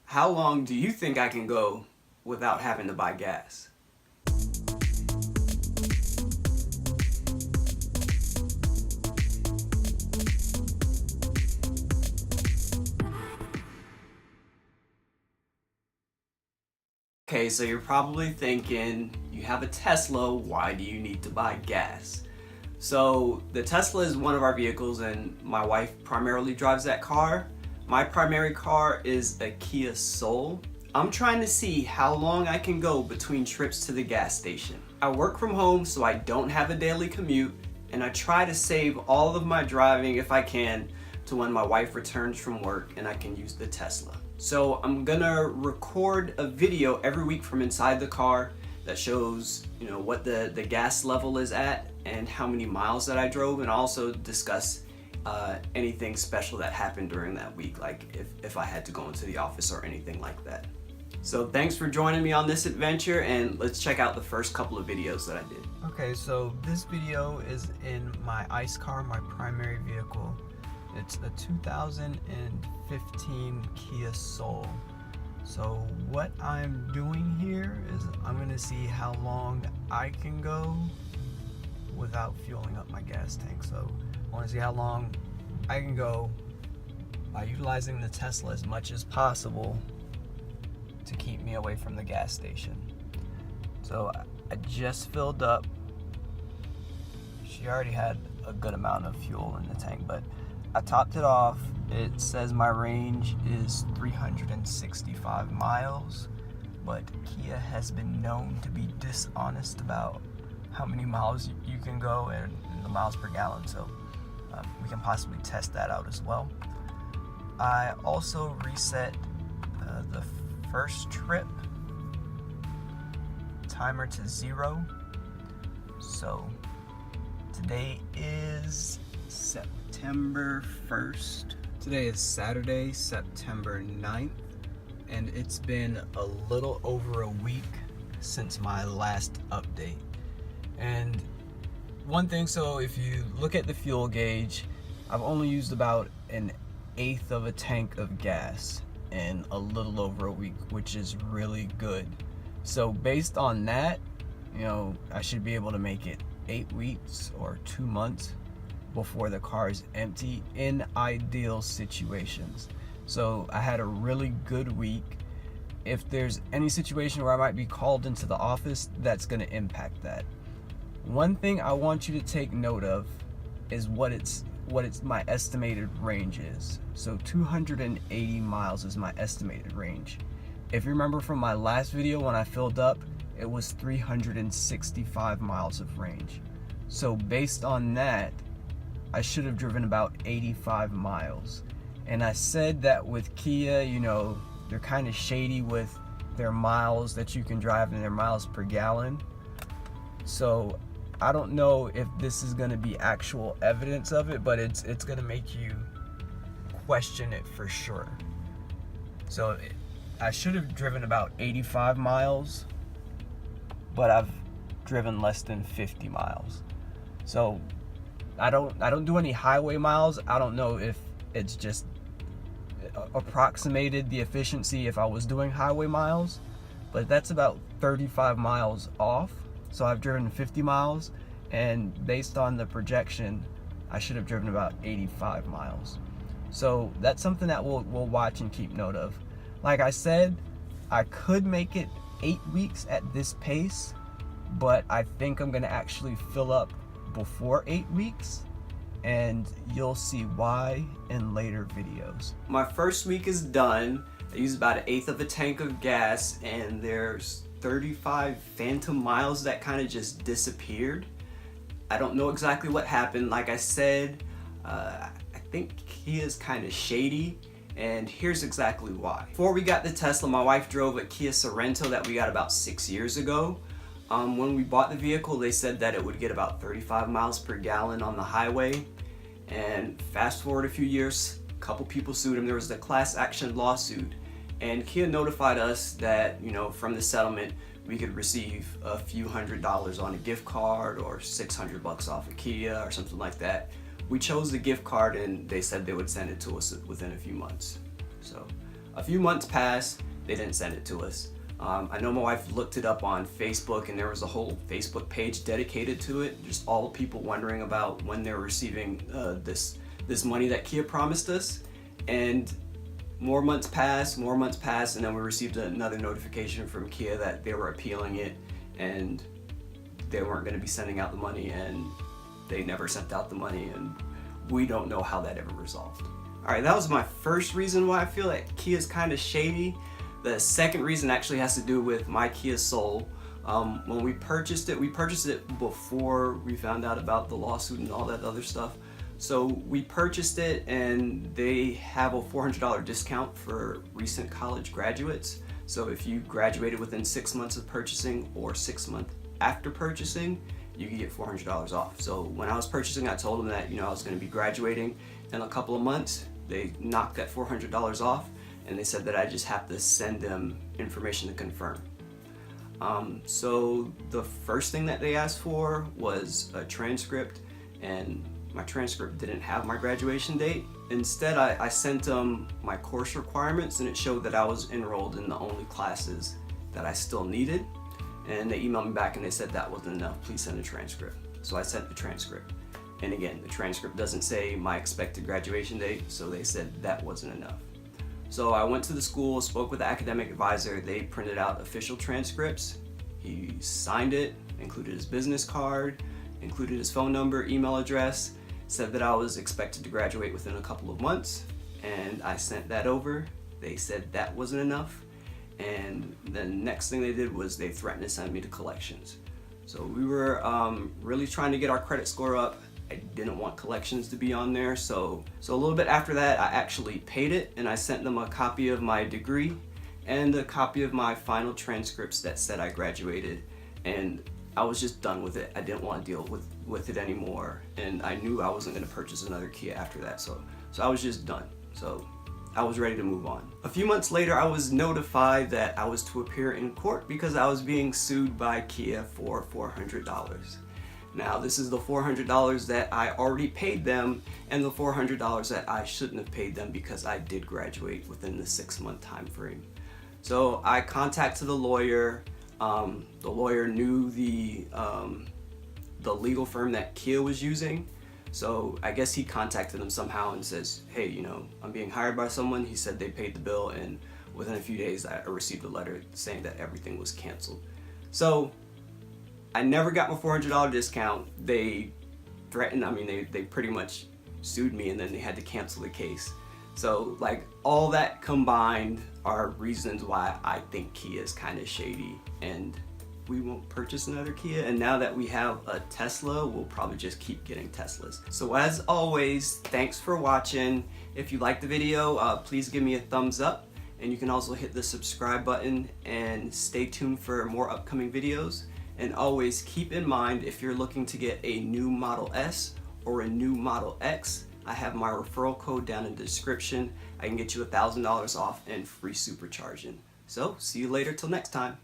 How long do you think I can go without having to buy gas? Okay, so you're probably thinking, you have a Tesla, why do you need to buy gas? So the Tesla is one of our vehicles and my wife primarily drives that car. My primary car is a Kia Soul. I'm trying to see how long I can go between trips to the gas station. I work from home, so I don't have a daily commute, and I try to save all of my driving if I can to when my wife returns from work and I can use the Tesla. So I'm gonna record a video every week from inside the car that shows, what the gas level is at and how many miles that I drove, and also discuss anything special that happened during that week, like if I had to go into the office or anything like that. So thanks for joining me on this adventure, and let's check out the first couple of videos that I did. Okay, so this video is in my ICE car, my primary vehicle. It's a 2015 Kia Soul. So what I'm doing here is I'm gonna see how long I can go without fueling up my gas tank. So I wanna see how long I can go by utilizing the Tesla as much as possible to keep me away from the gas station. So I just filled up. She already had a good amount of fuel in the tank, but I topped it off. It says my range is 365 miles, but Kia has been known to be dishonest about how many miles you can go and the miles per gallon, so we can possibly test that out as well. I also reset the first trip timer to 0. So today is September 1st. Today is Saturday, September 9th, and it's been a little over a week since my last update. And one thing, so if you look at the fuel gauge, I've only used about 1/8 of a tank of gas in a little over a week, which is really good. So based on that, I should be able to make it 8 weeks or 2 months before the car is empty in ideal situations. So I had a really good week. If there's any situation where I might be called into the office, that's going to impact that. One thing I want you to take note of is what my estimated range is. So 280 miles is my estimated range. If you remember from my last video when I filled up, it was 365 miles of range. So based on that, I should have driven about 85 miles. And I said that with Kia, they're kind of shady with their miles that you can drive and their miles per gallon. So I don't know if this is going to be actual evidence of it, but it's going to make you question it for sure. So I should have driven about 85 miles, but I've driven less than 50 miles. So I don't do any highway miles. I don't know if it's just approximated the efficiency if I was doing highway miles, but that's about 35 miles off. So I've driven 50 miles, and based on the projection, I should have driven about 85 miles. So that's something that we'll watch and keep note of. Like I said, I could make it 8 weeks at this pace, but I think I'm gonna actually fill up before 8 weeks, and you'll see why in later videos. My first week is done. I used about 1/8 of a tank of gas, and there's 35 phantom miles that kind of just disappeared. I don't know exactly what happened. Like I said, I think Kia is kind of shady, and here's exactly why. Before we got the Tesla, my wife drove a Kia Sorento that we got about 6 years ago. When we bought the vehicle, they said that it would get about 35 miles per gallon on the highway. And fast forward a few years, a couple people sued him. There was the class action lawsuit. And Kia notified us that, from the settlement, we could receive a few $100s on a gift card or $600 off a Kia or something like that. We chose the gift card, and they said they would send it to us within a few months. So A few months passed, they didn't send it to us. I know my wife looked it up on Facebook, and there was a whole Facebook page dedicated to it, just all people wondering about when they're receiving this money that Kia promised us. And more months passed, and then we received another notification from Kia that they were appealing it, and they weren't going to be sending out the money, and they never sent out the money, and we don't know how that ever resolved. Alright, that was my first reason why I feel like Kia is kind of shady. The second reason actually has to do with my Kia Soul. When we purchased it before we found out about the lawsuit and all that other stuff. So we purchased it, and they have a $400 discount for recent college graduates. So if you graduated within 6 months of purchasing or 6 months after purchasing, you can get $400 off. So when I was purchasing, I told them that I was going to be graduating in a couple of months. They knocked that $400 off, and they said that I just have to send them information to confirm. So the first thing that they asked for was a transcript, and my transcript didn't have my graduation date. Instead, I sent them my course requirements, and it showed that I was enrolled in the only classes that I still needed. And they emailed me back and they said that wasn't enough, please send a transcript. So I sent the transcript. And again, the transcript doesn't say my expected graduation date, so they said that wasn't enough. So I went to the school, spoke with the academic advisor, they printed out official transcripts. He signed it, included his business card, included his phone number, email address, said that I was expected to graduate within a couple of months, and I sent that over. They said that wasn't enough, and the next thing they did was they threatened to send me to collections. So we were really trying to get our credit score up. I didn't want collections to be on there, so a little bit after that, I actually paid it, and I sent them a copy of my degree and a copy of my final transcripts that said I graduated, and I was just done with it. I didn't want to deal with it anymore, and I knew I wasn't going to purchase another Kia after that, so I was just done. So I was ready to move on. A few months later, I was notified that I was to appear in court because I was being sued by Kia for $400. Now, this is the $400 that I already paid them, and the $400 that I shouldn't have paid them because I did graduate within the 6-month time frame. So I contacted the lawyer. The lawyer knew the legal firm that Kia was using. So I guess he contacted them somehow and says, hey, I'm being hired by someone. He said they paid the bill, and within a few days I received a letter saying that everything was canceled. So I never got my $400 discount. They threatened, they pretty much sued me, and then they had to cancel the case. So all that combined are reasons why I think Kia is kind of shady, and we won't purchase another Kia. And now that we have a Tesla, we'll probably just keep getting Teslas. So as always, thanks for watching. If you liked the video, please give me a thumbs up, and you can also hit the subscribe button and stay tuned for more upcoming videos. And always keep in mind, if you're looking to get a new Model S or a new Model X, I have my referral code down in the description. I can get you $1,000 off and free supercharging. So see you later till next time.